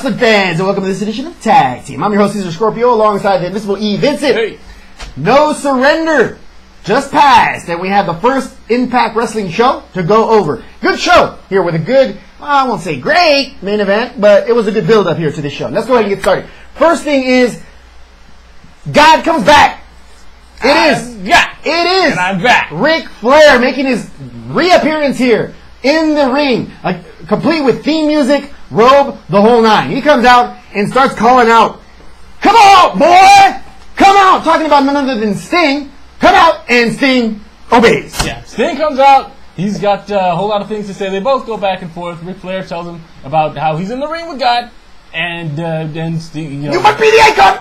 wrestling fans, and welcome to this edition of Tag Team. I'm your host, Cesar Scorpio, alongside the Invincible Vincent. Hey. No Surrender just passed, and we have the first Impact Wrestling show to go over. Good show here with a good, I won't say great main event, but it was a good build-up here to this show. Let's go ahead and get started. First thing is, God comes back. It is. And I'm back. Ric Flair making his reappearance here in the ring, complete with theme music, robe, the whole nine. He comes out and starts calling out, "Come out, boy! Come out!" Talking about none other than Sting. Come out, and Sting obeys. Yeah, Sting comes out. He's got a whole lot of things to say. They both go back and forth. Ric Flair tells him about how he's in the ring with God, and then Sting, You must be the icon!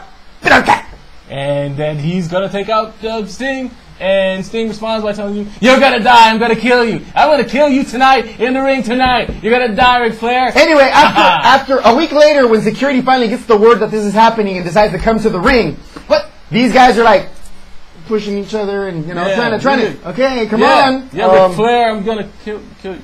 And then he's gonna take out Sting. And Sting responds by telling you, "You're gonna die. I'm gonna kill you. I'm gonna kill you tonight in the ring tonight. You're gonna die, Ric Flair." Anyway, after a week later, when security finally gets the word that this is happening and decides to come to the ring, what these guys are like pushing each other and trying to. Okay, come on. Yeah, Ric Flair, I'm gonna kill you.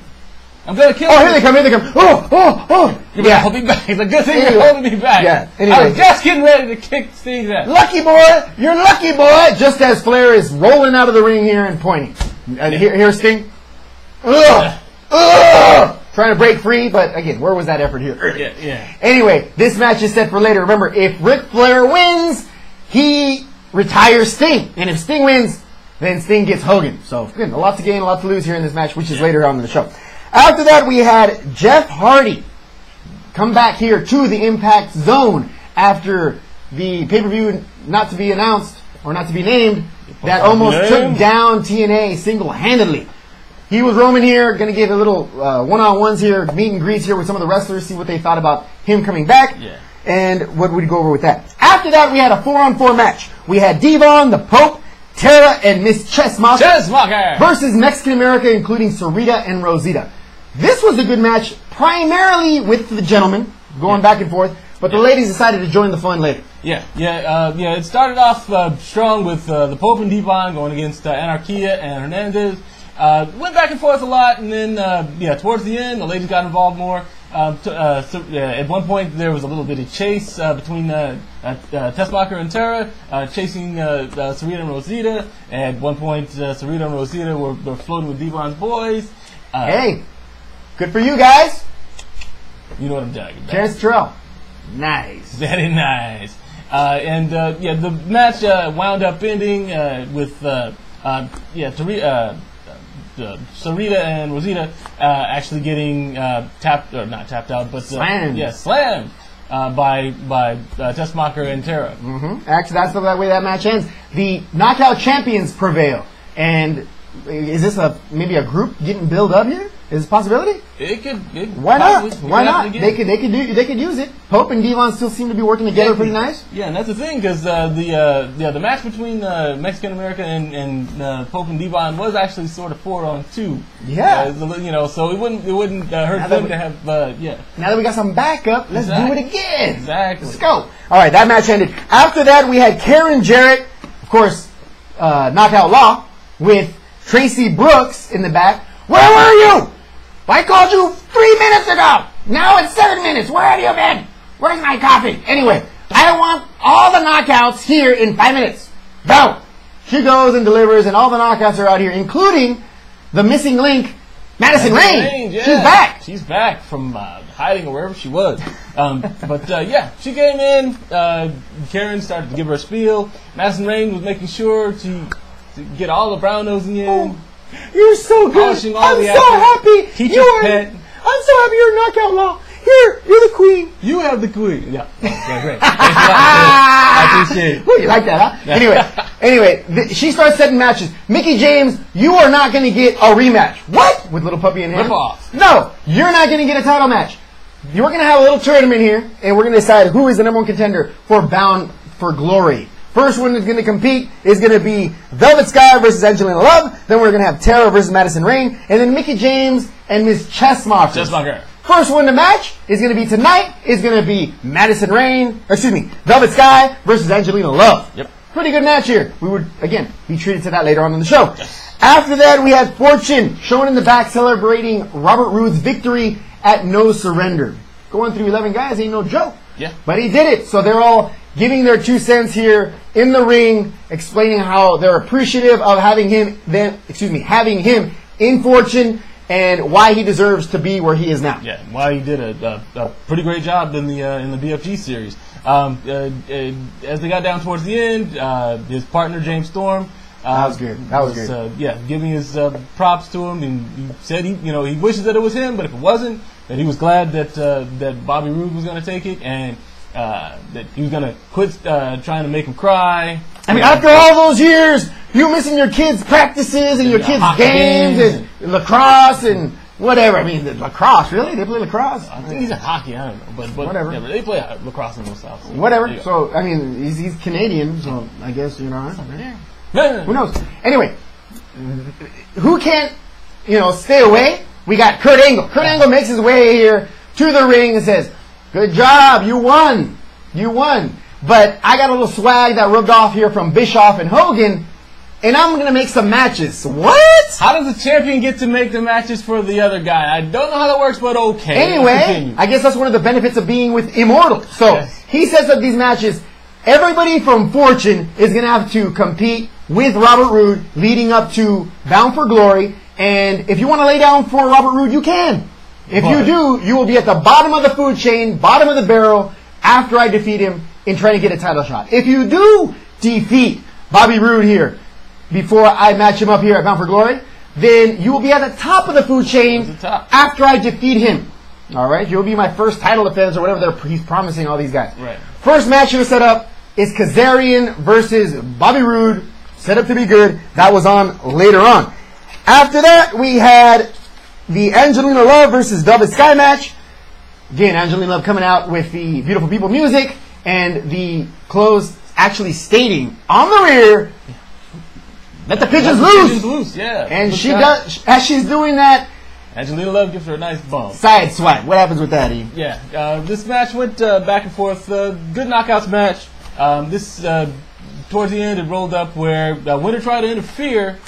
I'm gonna kill you. Oh, here they come. Oh. You're gonna hold me back. It's a good thing you're holding me back. Yeah. Anyway. I was just getting ready to kick Sting's ass. Lucky boy, you're lucky boy. Just as Flair is rolling out of the ring here and pointing. Here's Sting. Trying to break free, but again, where was that effort here? Yeah. Anyway, this match is set for later. Remember, if Ric Flair wins, he retires Sting. And if Sting wins, then Sting gets Hogan. So, again, a lot to gain, a lot to lose here in this match, which is later on in the show. After that, we had Jeff Hardy come back here to the Impact Zone after the pay-per-view not to be announced, or not to be named, that almost took down TNA single-handedly. He was roaming here, going to get a little one-on-ones here, meet and greets here with some of the wrestlers, see what they thought about him coming back, and what would go over with that. After that, we had a 4-on-4 match. We had Devon, the Pope, Tara, and Miss Chessmacher versus Mexican America, including Sarita and Rosita. This was a good match, primarily with the gentlemen going back and forth, but the ladies decided to join the fun later. It started off strong with the Pope and Devon going against Anarquia and Hernandez. Went back and forth a lot, and then towards the end, the ladies got involved more. At one point, there was a little bitty chase between Tessmacher and Tara, chasing Sarita and Rosita. At one point, Sarita and Rosita were floating with Devon's boys. Hey, good for you guys. You know what I'm talking about. Terrence Terrell. Nice. Very nice. The match wound up ending with Sarita and Rosita actually getting not tapped out, but slammed by Tessmacher and Tara. Mm-hmm. Actually, that's the way that match ends. The knockout champions prevail. And is this maybe a group getting built up here? Is it a possibility? Why not? Why not? They could use it. Pope and Devon still seem to be working together pretty nice. Yeah, and that's the thing, because the match between Mexican America and Pope and Devon was actually sort of 4-on-2. Yeah. So it wouldn't hurt them to have Now that we got some backup, let's do it again. Exactly. Let's go. All right, that match ended. After that, we had Karen Jarrett, of course, Knockout Law, with Tracy Brooks in the back. Where were you? I called you 3 minutes ago. Now it's 7 minutes. Where have you been? Where's my coffee? Anyway, I want all the knockouts here in 5 minutes. Go. She goes and delivers, and all the knockouts are out here, including the missing link, Madison Rayne. Yeah. She's back. She's back from hiding or wherever she was. She came in. Karen started to give her a spiel. Madison Rayne was making sure to get all the brown nosing in. Oh. You're so good. I'm so happy. I'm so happy you're Knockout Law. Here, you're the queen. You have the queen. Yeah, great. I appreciate it. Ooh, you like that, huh? Anyway, she starts setting matches. Mickie James, you are not going to get a rematch. What? With Little Puppy in hand? Rip off. No, you're not going to get a title match. We're going to have a little tournament here, and we're going to decide who is the #1 contender for Bound for Glory. First one that's going to compete is going to be Velvet Sky versus Angelina Love. Then we're going to have Tara versus Madison Rayne. And then Mickie James and Miss Chessmacher. First one to match is going to be tonight. Is going to be Velvet Sky versus Angelina Love. Yep. Pretty good match here. We would, again, be treated to that later on in the show. Yes. After that, we had Fortune showing in the back celebrating Robert Roode's victory at No Surrender. going through 11 guys ain't no joke. Yeah. But he did it. So they're all giving their 2 cents here in the ring, explaining how they're appreciative of having him in Fortune and why he deserves to be where he is now. Yeah, why he did a pretty great job in the BFG series. As they got down towards the end, his partner James Storm. That was good. That was good. Giving his props to him, and he said he wishes that it was him, but if it wasn't, that he was glad that Bobby Roode was going to take it, and that he was going to quit trying to make him cry. I mean, after all those years, you missing your kids' practices and your kids' games and lacrosse and whatever. I mean, lacrosse, really? They play lacrosse? I think he's in hockey. I don't know, but whatever. Yeah, but they play lacrosse in those South. Whatever. So I mean, he's Canadian, so I guess Yeah. Who knows? Anyway, who can't stay away? We got Kurt Angle. Kurt Angle makes his way here to the ring and says, "Good job, you won. You won." But I got a little swag that rubbed off here from Bischoff and Hogan, and I'm going to make some matches. What? How does the champion get to make the matches for the other guy? I don't know how that works, but okay. Anyway, I guess that's one of the benefits of being with Immortal. So he sets up these matches. Everybody from Fortune is going to have to compete with Robert Roode leading up to Bound for Glory. And if you want to lay down for Robert Roode, you can. If you do, you will be at the bottom of the food chain, bottom of the barrel, after I defeat him in trying to get a title shot. If you do defeat Bobby Roode here before I match him up here at Bound for Glory, then you will be at the top of the food chain after I defeat him. All right? You'll be my first title defense or whatever he's promising all these guys. Right. First match here set up is Kazarian versus Bobby Roode. Set up to be good. That was on later on. After that, we had the Angelina Love versus Velvet Sky match. Again, Angelina Love coming out with the Beautiful People music and the clothes actually stating on the rear, "Let the pigeons loose." Yeah. And she does, as she's doing that, Angelina Love gives her a nice bump. Side swipe. What happens with that, E? Yeah. This match went back and forth. Good knockouts match. Towards the end, it rolled up where Winter tried to interfere.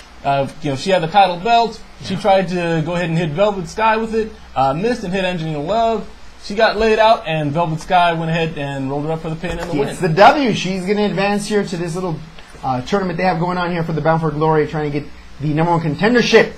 She had the title belt. She tried to go ahead and hit Velvet Sky with it. Missed and hit Angelina Love. She got laid out, and Velvet Sky went ahead and rolled her up for the pin and the win. It's the W. She's going to advance here to this little tournament they have going on here for the Bound for Glory, trying to get the #1 contendership.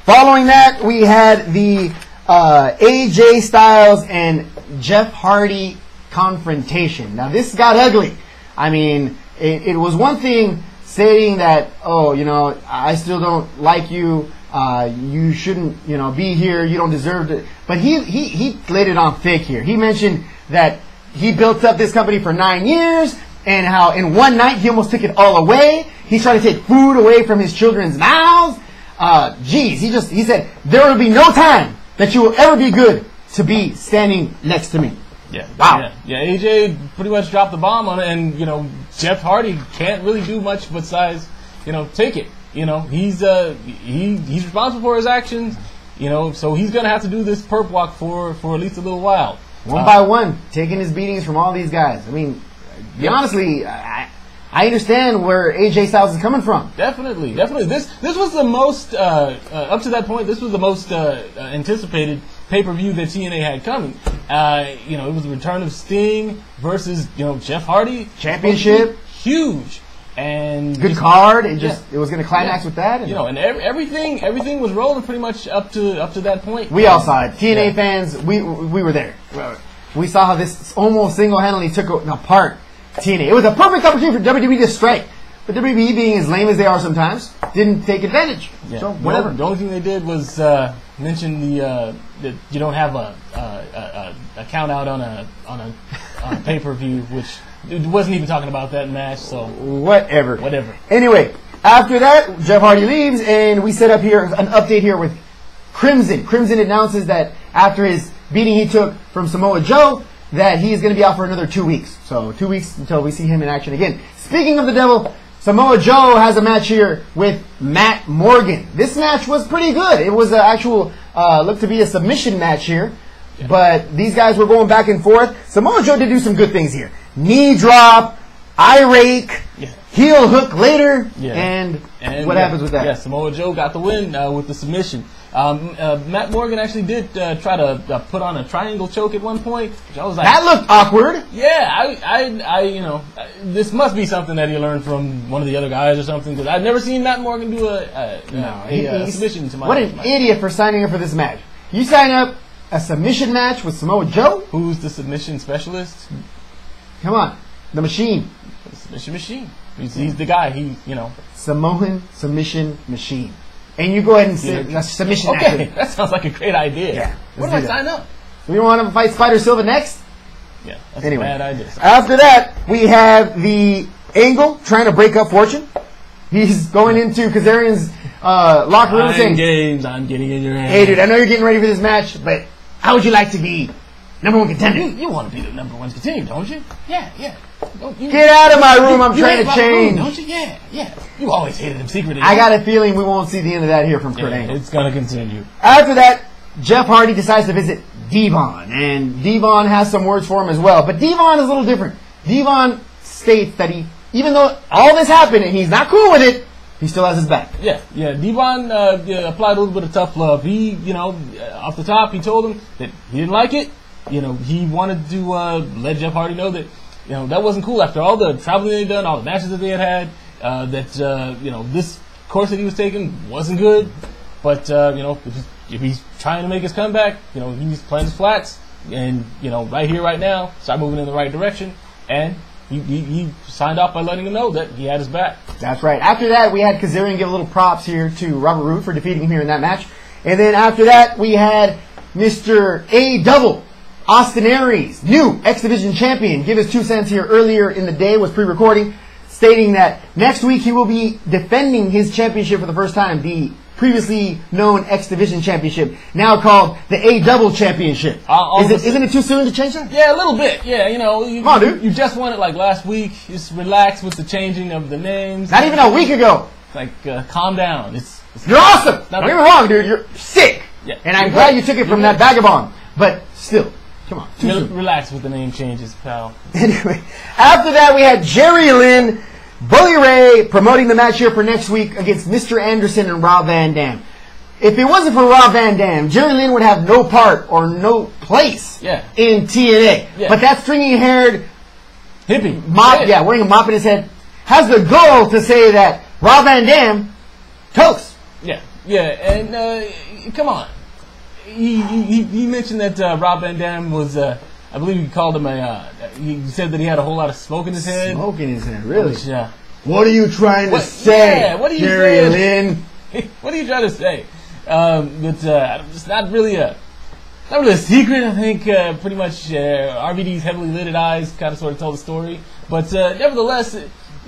Following that, we had the AJ Styles and Jeff Hardy confrontation. Now, this got ugly. I mean, it was one thing saying that, I still don't like you. You shouldn't, be here. You don't deserve it. But he laid it on thick here. He mentioned that he built up this company for 9 years and how in one night he almost took it all away. He tried to take food away from his children's mouths. He said, there will be no time that you will ever be good to be standing next to me. Yeah. Wow. Yeah, AJ pretty much dropped the bomb on it, and, Jeff Hardy can't really do much besides, take it. He's responsible for his actions, so he's going to have to do this perp walk for at least a little while. One by one, taking his beatings from all these guys. I mean, honestly, I understand where AJ Styles is coming from. Definitely. This was the most, up to that point, this was the most anticipated pay-per-view that TNA had coming. It was the return of Sting versus, Jeff Hardy. Championship. Huge. And good card. It was going to climax with that. And everything was rolling pretty much up to that point. We all saw it. TNA fans, we were there. We saw how this almost single-handedly took apart TNA. It was a perfect opportunity for WWE to strike. But WWE, being as lame as they are sometimes, didn't take advantage. Yeah. So whatever. The only thing they did was mention that you don't have a count out on a pay-per-view, which it wasn't even talking about that match. So whatever. Anyway, after that, Jeff Hardy leaves, and we set up here an update here with Crimson. Crimson announces that after his beating he took from Samoa Joe, that he is going to be out for another 2 weeks. So 2 weeks until we see him in action again. Speaking of the devil, Samoa Joe has a match here with Matt Morgan. This match was pretty good. It was an actual, looked to be a submission match here. Yeah. But these guys were going back and forth. Samoa Joe did do some good things here. Knee drop, eye rake, heel hook later, and what happens with that? Yeah, Samoa Joe got the win with the submission. Matt Morgan actually did try to put on a triangle choke at one point, which I was like, that looked awkward. yeah, this must be something that he learned from one of the other guys or something, because I've never seen Matt Morgan do a submission to my What an idiot for signing up for this match. You sign up a submission match with Samoa Joe? Who's the submission specialist? Come on. The Machine. The submission machine. He's the guy. Samoan submission machine. And you go ahead and say a submission match. Okay, that sounds like a great idea. Yeah. Where do I sign up? We want to fight Spider Silva next? Yeah, that's a bad idea. After that, we have the Angle trying to break up Fortune. He's going into Kazarian's locker room saying, games, I'm getting in your head. Hey, dude, I know you're getting ready for this match, but how would you like to be number one contender? You want to be the number one contender, don't you? Yeah. Get out of my room, I'm trying to change. Don't you? Yeah. You always hated him secretly. I got a feeling we won't see the end of that here from Kurt Angle. It's going to continue. After that, Jeff Hardy decides to visit Devon, and Devon has some words for him as well. But Devon is a little different. Devon states that even though all this happened and he's not cool with it, he still has his back. Yeah. Devon applied a little bit of tough love. He, off the top, he told him that he didn't like it. He wanted to let Jeff Hardy know that, that wasn't cool after all the traveling they'd done, all the matches that they had had, that, this course that he was taking wasn't good. But, if he's trying to make his comeback, he's playing his flats. And, right here, right now, start moving in the right direction. And he signed off by letting him know that he had his back. That's right. After that, we had Kazarian give a little props here to Robert Roode for defeating him here in that match. And then after that, we had Mr. A-Double, Austin Aries, new X Division champion, give his 2 cents here earlier in the day, was pre-recording, stating that next week he will be defending his championship for the first time, the previously known X Division Championship, now called the A-Double Championship. Isn't it too soon to change that? Yeah, a little bit. Yeah, come on, dude. You just won it like last week. Just relax with the changing of the names. Not even a week ago. Calm down. You're awesome. Don't get me wrong, dude. You're sick. Yeah. And I'm glad you took it from that vagabond. But still, come on. Relax with the name changes, pal. Anyway, after that we had Jerry Lynn, Bully Ray promoting the match here for next week against Mr. Anderson and Rob Van Dam. If it wasn't for Rob Van Dam, Jerry Lynn would have no part or no place in TNA. Yeah. But that stringy-haired hippie mop, wearing a mop in his head, has the goal to say that Rob Van Dam toast. Yeah, and come on. He mentioned that Rob Van Dam was, I believe he called him he said that he had a whole lot of smoke in his head. Smoke in his head, really? Which, what are you trying to say, Jerry Lynn? What are you trying to say? It's not really a secret. I think pretty much RVD's heavily lidded eyes kind of sort of tell the story. But nevertheless,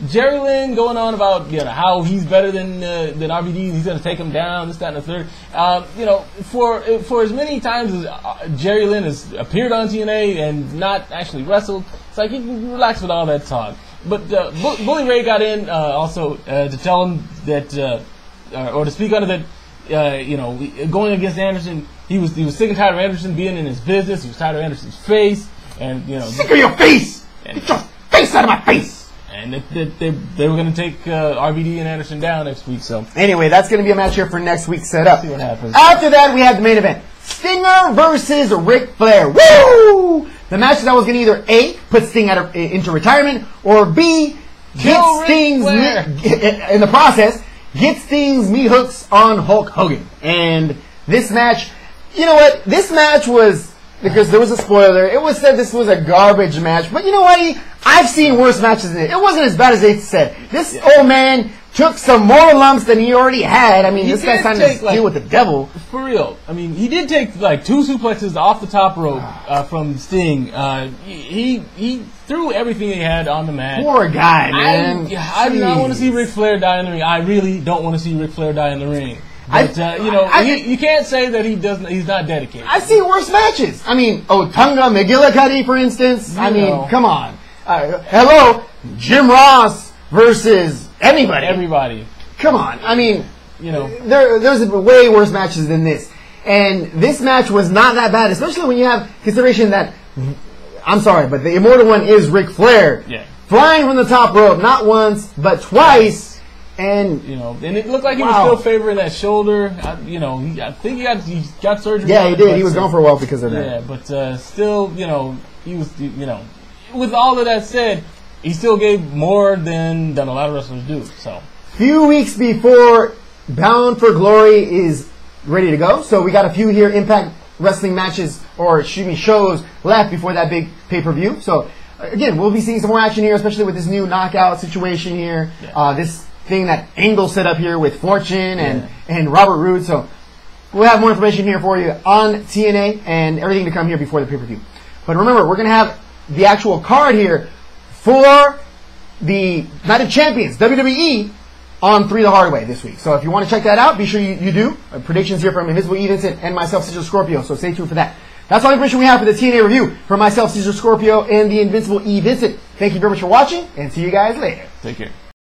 Jerry Lynn going on about how he's better than RVD, he's going to take him down, this, that, and the third. For as many times as Jerry Lynn has appeared on TNA and not actually wrestled, it's like you can relax with all that talk. But Bully Ray got in also to tell him that, or to speak under that, going against Anderson, he was sick and tired of Anderson being in his business. He was tired of Anderson's face, and sick of your face. Get your face out of my face. And they were going to take RVD and Anderson down next week. So anyway, that's going to be a match here for next week's setup. See what happens. After that, we had the main event: Stinger versus Ric Flair. Woo! The match that was going to either A, put Sting into retirement, or B, get Sting's in the process, get Sting's meat hooks on Hulk Hogan. And this match, you know what? This match was, because there was a spoiler, it was said this was a garbage match. But you know what? I've seen worse matches than it. It wasn't as bad as they said. This old man took some more lumps than he already had. I mean, this guy's trying to deal with the devil. For real. I mean, he did take 2 suplexes off the top rope from Sting. He threw everything he had on the mat. Poor guy, man. I do not want to see Ric Flair die in the ring. I really don't want to see Ric Flair die in the ring. But, you can't say that he's not dedicated. I've seen worse matches. I mean, Otunga McGillicuddy, for instance. Come on. Hello, Jim Ross versus anybody. Everybody. Come on. I mean, there's way worse matches than this. And this match was not that bad, especially when you have consideration that, I'm sorry, but the immortal one is Ric Flair. Yeah. Flying from the top rope, not once, but twice. And and it looked like he was still favoring that shoulder. I think he got surgery. Yeah, he did. He was gone for a while because of that. Yeah, but still, he was, with all of that said, he still gave more than a lot of wrestlers do. So, few weeks before Bound for Glory is ready to go, so we got a few here Impact Wrestling matches, or shows left before that big pay-per-view. So, again, we'll be seeing some more action here, especially with this new knockout situation here. Yeah. This thing that Angle set up here with Fortune and Robert Roode. So we'll have more information here for you on TNA and everything to come here before the pay-per-view. But remember, we're going to have the actual card here for the Night of Champions, WWE, on 3 the Hard Way this week. So if you want to check that out, be sure you do. Predictions here from Invincible Vincent and myself, Cesar Scorpio. So stay tuned for that. That's all the information we have for the TNA review from myself, Cesar Scorpio, and the Invincible Vincent. Thank you very much for watching, and see you guys later. Take care.